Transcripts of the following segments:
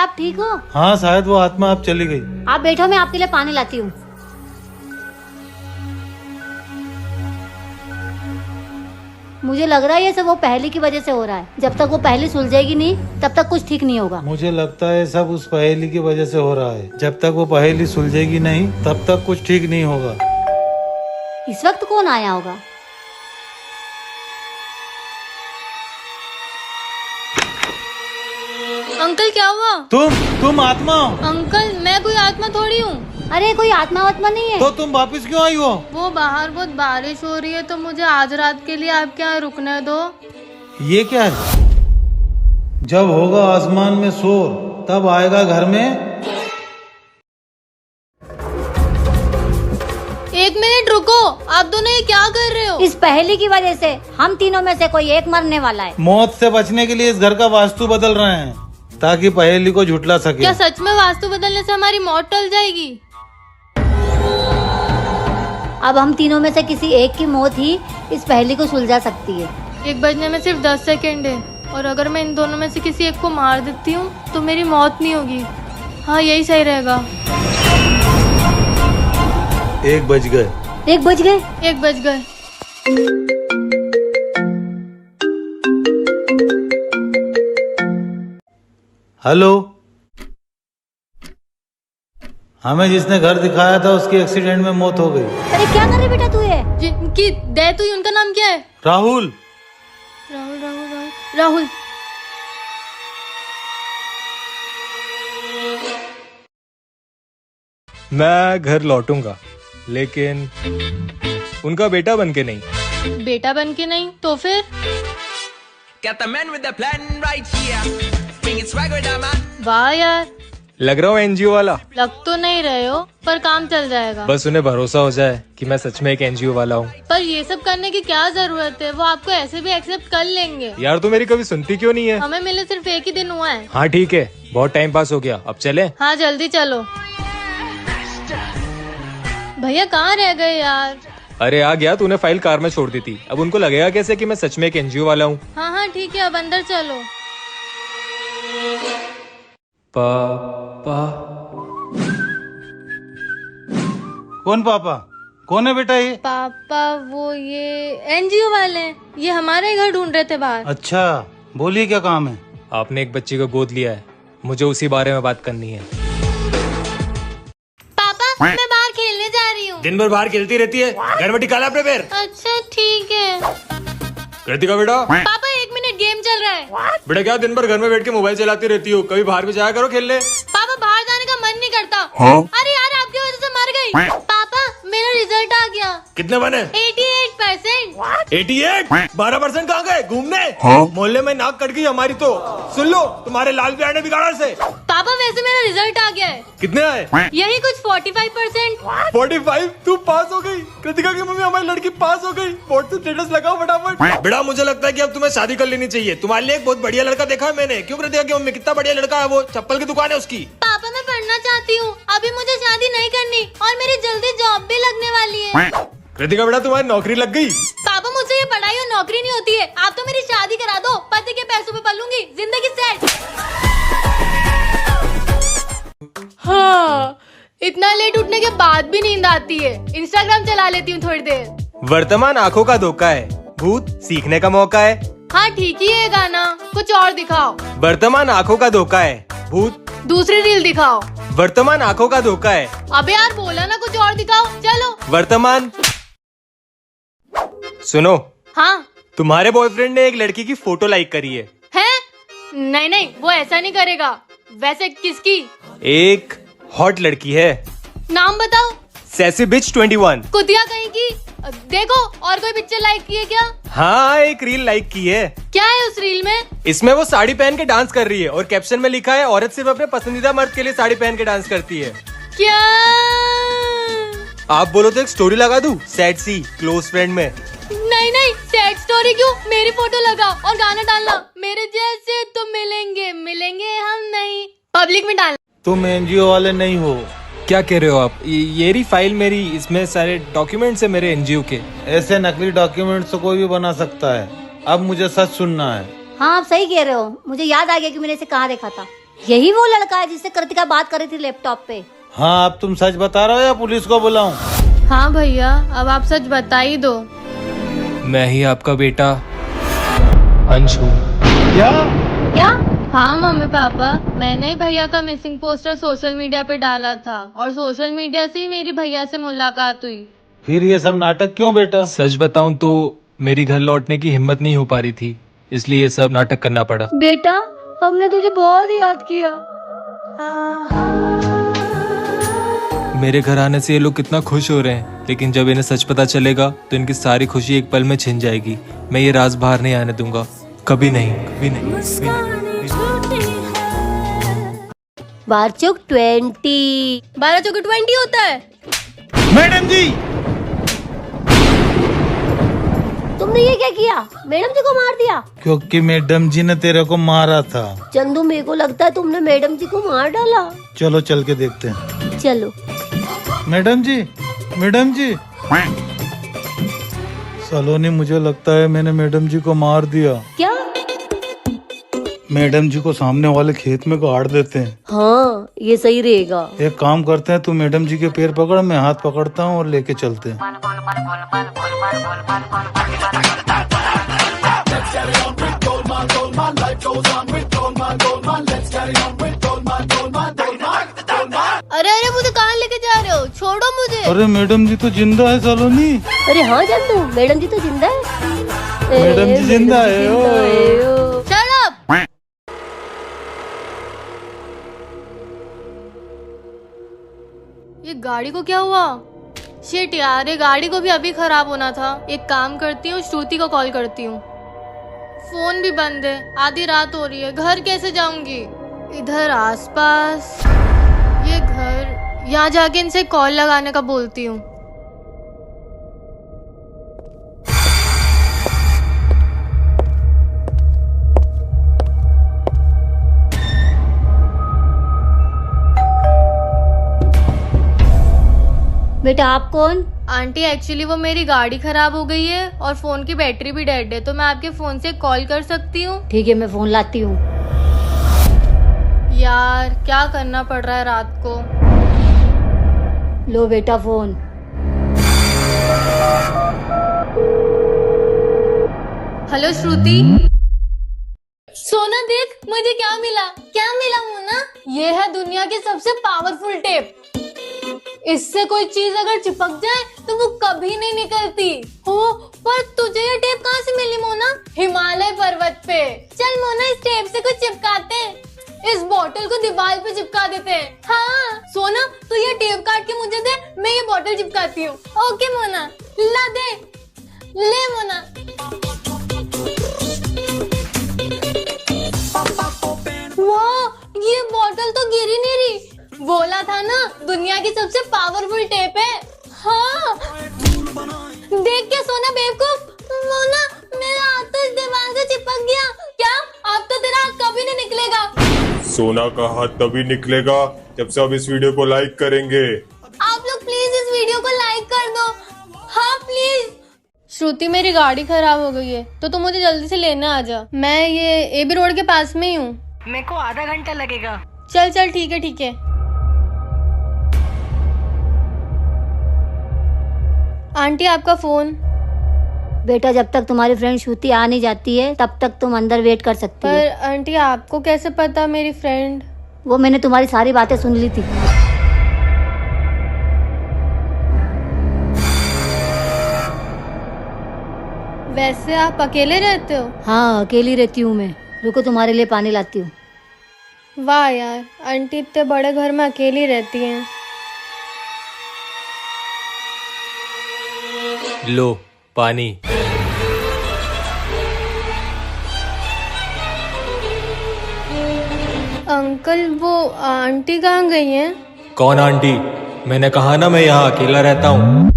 आप ठीक हो? हाँ शायद वो आत्मा अब चली गई। आप बैठो, मैं आपके लिए पानी लाती हूँ। मुझे लग रहा है ये सब वो पहेली की वजह से हो रहा है। जब तक वो पहेली सुलझेगी नहीं तब तक कुछ ठीक नहीं होगा। मुझे लगता है सब उस पहेली की वजह से हो रहा है। जब तक वो पहेली सुलझेगी नहीं तब तक कुछ ठीक नहीं होगा। इस वक्त कौन आया होगा? अंकल क्या हुआ? तुम आत्मा हो? अंकल मैं कोई आत्मा थोड़ी हूँ। अरे कोई आत्मा वात्मा नहीं है। तो तुम वापस क्यों आई हो? वो बाहर बहुत बारिश हो रही है तो मुझे आज रात के लिए आपके यहाँ रुकने दो। ये क्या है? जब होगा आसमान में शोर तब आएगा घर में। एक मिनट रुको, आप दोनों ये क्या कर रहे हो? इस पहेली की वजह से हम तीनों में से कोई एक मरने वाला है। मौत से बचने के लिए इस घर का वास्तु बदल रहे हैं ताकि पहेली को झुटला सके। क्या सच में वास्तु बदलने से हमारी मौत टल जाएगी? अब हम तीनों में से किसी एक की मौत ही इस पहेली को सुलझा सकती है। 1 बजने में सिर्फ 10 सेकेंड है और अगर मैं इन दोनों में से किसी एक को मार देती हूँ तो मेरी मौत नहीं होगी। हाँ यही सही रहेगा। 1 बज गए। 1 बज गए। 1 बज गए। हेलो, हमें जिसने घर दिखाया था उसकी एक्सीडेंट में मौत हो गई। अरे क्या कर रहे बेटा तू ये? जिनकी डेथ हुई उनका नाम क्या है? राहुल। राहुल राहुल राहुल राहुल। मैं घर लौटूंगा लेकिन उनका बेटा बन के नहीं। बेटा बन के नहीं तो फिर? Got the man with the plan right here. Bringing swag with the man. वाह यार, लग रहा हूँ एनजीओ वाला। लग तो नहीं रहे हो पर काम चल जाएगा। बस उन्हें भरोसा हो जाए कि मैं सच में एक एनजीओ वाला हूँ। पर ये सब करने की क्या जरूरत है, वो आपको ऐसे भी एक्सेप्ट कर लेंगे। यार तो मेरी कभी सुनती क्यों नहीं है? हमें मिले सिर्फ 1 ही दिन हुआ है। हाँ ठीक है, बहुत टाइम पास हो गया, अब चले। हाँ जल्दी चलो। भैया कहाँ रह गए यार? अरे आ गया, तूने फाइल कार में छोड़ दी थी। अब उनको लगेगा कैसे कि मैं सच में एक एनजीओ वाला हूँ। हाँ हाँ ठीक है, अब अंदर चलो। पापा। कौन पापा? कौन है बेटा ये? पापा वो ये एनजीओ वाले हैं। ये हमारे ही घर ढूंढ रहे थे बाहर। अच्छा बोलिए क्या काम है? आपने एक बच्ची को गोद लिया है, मुझे उसी बारे में बात करनी है। पापा मैं बाहर खेलने जा रही हूँ। दिन भर बाहर खेलती रहती है, घर में टिका ला अपने पैर। अच्छा ठीक है। कृतिका बेटा। पापा 1 मिनट, गेम चल रहा है। बेटा क्या दिन भर घर में बैठ के मोबाइल चलाती रहती हो, कभी बाहर भी जाया करो खेलने। पापा बाहर जाने का मन नहीं करता। अरे यार आपकी वजह से मर गई। पापा मेरा रिजल्ट आ गया। कितने बने? 88%। 88? 12% कहाँ गए घूमने? मोहल्ले में नाक कट गई हमारी तो। सुन लो, तुम्हारे लाल प्यार ने बिगाड़ा से। पापा वैसे मेरा रिजल्ट आ गया है। कितने आए? यही कुछ 45%। 45? तू पास हो गई। कृतिका की मम्मी हमारी लड़की पास हो गई। व्हाट्सएप स्टेटस लगाओ फटाफट। बेटा मुझे लगता है कि अब तुम्हें शादी कर लेनी चाहिए। तुम्हारे लिए एक बहुत बढ़िया लड़का देखा है मैंने। क्यों कृतिका की मम्मी? कितना बढ़िया लड़का है वो, चप्पल की दुकान है उसकी। पापा मैं पढ़ना चाहती हूँ, अभी मुझे शादी नहीं करनी और मेरी जल्दी जॉब भी लगने वाली है। कृतिका बेटा तुम्हारी नौकरी लग गई। पापा मुझसे ये पढ़ाई और नौकरी नहीं होती है। आप तो मेरी शादी करा दो, पति के पैसों पे पलूंगी, जिंदगी सेट। हाँ, इतना लेट उठने के बाद भी नींद आती है। इंस्टाग्राम चला लेती हूँ थोड़ी देर। वर्तमान आंखों का धोखा है, भूत सीखने का मौका है। हाँ ठीक ही है गाना, कुछ और दिखाओ। वर्तमान आंखों का धोखा है, भूत। दूसरी रील दिखाओ। वर्तमान आंखों का धोखा है। अबे यार बोला ना कुछ और दिखाओ, चलो। वर्तमान। सुनो, हाँ तुम्हारे बॉयफ्रेंड ने एक लड़की की फोटो लाइक करी है। हैं? नहीं नहीं वो ऐसा नहीं करेगा। वैसे किसकी? एक हॉट लड़की है, नाम बताओ। सैसी बिच 21। कुतिया कहीं की। देखो और कोई पिक्चर लाइक की है क्या? हाँ एक रील लाइक की है। क्या है उस रील में? इसमें वो साड़ी पहन के डांस कर रही है और कैप्शन में लिखा है औरत सिर्फ अपने पसंदीदा मर्द के लिए साड़ी पहन के डांस करती है। क्या? आप बोलो तो एक स्टोरी लगा दूं सैड सी क्लोज फ्रेंड में। नहीं नहीं सैड स्टोरी क्यों, मेरी फोटो लगा और गाना डालना, मेरे जैसे तो मिलेंगे मिलेंगे हम नहीं, पब्लिक में डालना। तुम एनजीओ वाले नहीं हो। क्या कह रहे हो आप? ये रही फाइल मेरी, इसमें सारे डॉक्यूमेंट्स है मेरे एनजीओ के। ऐसे नकली डॉक्यूमेंट्स तो कोई भी बना सकता है। अब मुझे सच सुनना है। हाँ आप सही कह रहे हो, मुझे याद आ गया कि मैंने इसे कहाँ देखा था। यही वो लड़का है जिससे कृतिका बात कर रही थी लैपटॉप पे। हाँ, अब तुम सच बता रहे हो या पुलिस को बुलाऊं? हाँ भैया, अब आप सच बता ही दो। मैं ही आपका बेटा अंश हूँ। क्या? हाँ मम्मी पापा, मैंने ही भैया का मिसिंग पोस्टर सोशल मीडिया पे डाला था और सोशल मीडिया से ही मेरी भैया से मुलाकात हुई। फिर ये सब नाटक क्यों बेटा? सच बताऊं तो मेरी घर लौटने की हिम्मत नहीं हो पा रही थी, इसलिए ये सब नाटक करना पड़ा। बेटा, हमने तुझे बहुत याद किया। मेरे घर आने से ये लोग कितना खुश हो रहे हैं, लेकिन जब इन्हें सच पता चलेगा तो इनकी सारी खुशी एक पल में छिन जाएगी। मैं ये राज बाहर नहीं आने दूंगा, कभी नहीं, कभी नहीं, कभी नहीं। बारचुक 20। 12 चौके 20 होता है। मैडम जी, तुमने ये क्या किया? मैडम जी को मार दिया? क्योंकि मैडम जी ने तेरे को मारा था। चंदू, मेरे को लगता है तुमने मैडम जी को मार डाला। चलो चल के देखते हैं। चलो। मैडम जी, मैडम जी। सलोनी, मुझे लगता है मैंने मैडम जी को मार दिया। क्या? मैडम जी को सामने वाले खेत में गाड़ देते हैं। हाँ, ये सही रहेगा। एक काम करते हैं, तू मैडम जी के पैर पकड़, मैं हाथ पकड़ता हूँ और लेके चलते हैं। अरे अरे, मुझे कहाँ लेके जा रहे हो? छोड़ो मुझे। अरे मैडम जी तो जिंदा है सलोनी। अरे हाँ चंदू, मैडम जी तो जिंदा है। मैडम जी जिंदा है। ओ। Shut up! ये गाड़ी को क्या हुआ? शिट यार, ये गाड़ी को भी अभी खराब होना था। एक काम करती हूँ, श्रुति को कॉल करती हूँ। फोन भी बंद है, आधी रात हो रही है, घर कैसे जाऊंगी? इधर आसपास ये घर, यहाँ जाके इनसे कॉल लगाने का बोलती हूँ। बेटा, आप कौन? आंटी, एक्चुअली वो मेरी गाड़ी खराब हो गई है और फोन की बैटरी भी डेड है, तो मैं आपके फोन से कॉल कर सकती हूँ? ठीक है, मैं फोन लाती हूँ। यार, क्या करना पड़ रहा है रात को। लो बेटा फोन। हेलो श्रुति। सोना देख, मुझे क्या मिला। क्या मिला मोना? ये है दुनिया की सबसे पावरफुल टेप। इससे कोई चीज अगर चिपक जाए तो वो कभी नहीं निकलती हो। पर तुझे ये टेप कहाँ से मिली मोना? हिमालय पर्वत पे। चल मोना, इस टेप से कुछ चिपकाते हैं। इस बोतल को दीवार पे चिपका देते हैं। हाँ सोना, तू ये टेप काट के मुझे दे, मैं ये बोतल चिपकाती हूँ। ओके मोना, ला दे। ले मोना। वाह, ये बोतल तो गिर ही नहीं रही। बोला था ना, दुनिया की सबसे पावरफुल टेप है। हाँ, देख के सोना बेवकूफ। मोना, मेरा हाथ तो इस दीवार से चिपक गया। क्या? अब तो तेरा हाथ कभी नहीं निकलेगा। सोना का हाथ तभी निकलेगा जब सब इस वीडियो को लाइक करेंगे। आप लोग प्लीज इस वीडियो को लाइक कर दो। हाँ प्लीज। श्रुति, मेरी गाड़ी खराब हो गई है, तो तुम मुझे जल्दी से लेने आ जा। मैं ये एबी रोड के पास में ही हूँ। मेरे को आधा घंटा लगेगा। चल चल, ठीक है ठीक है। आंटी, आपका फोन। बेटा, जब तक तुम्हारी फ्रेंड श्रुति आ नहीं जाती है तब तक तुम अंदर वेट कर सकती हो। पर आंटी, आपको कैसे पता मेरी फ्रेंड? वो मैंने तुम्हारी सारी बातें सुन ली थी। वैसे आप अकेले रहते हो? हाँ, अकेली रहती हूँ मैं। रुको, तुम्हारे लिए पानी लाती हूँ। वाह यार, आंटी इतने बड़े घर में अकेली रहती हैं। लो पानी। अंकल, वो आंटी कहाँ गई हैं? कौन आंटी? मैंने कहा ना मैं यहाँ अकेला रहता हूँ।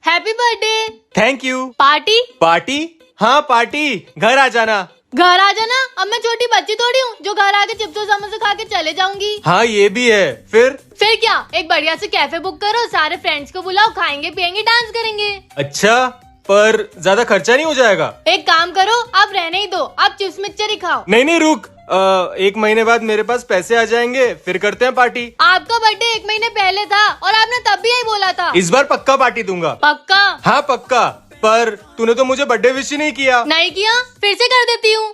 Happy birthday. Thank you. Party? Party? हाँ पार्टी, घर आ जाना। घर आ जाना? अब मैं छोटी बच्ची थोड़ी हूँ जो घर आके चिप्स और समोसे खा के चले जाऊंगी। हाँ ये भी है। फिर क्या, एक बढ़िया से कैफे बुक करो, सारे फ्रेंड्स को बुलाओ, खाएंगे पियेंगे, डांस करेंगे। अच्छा, पर ज्यादा खर्चा नहीं हो जाएगा? एक काम करो, आप रहने ही दो, आप चिप्स मिक्सचर ही खाओ। नहीं नहीं रुक, 1 महीने बाद मेरे पास पैसे आ जाएंगे, फिर करते हैं पार्टी। आपका बर्थडे 1 महीने पहले था और आपने तब भी यही बोला था। इस बार पक्का पार्टी दूंगा। पक्का? हाँ पक्का। पर तूने तो मुझे बर्थडे विश ही नहीं किया। नहीं किया? फिर से कर देती हूँ।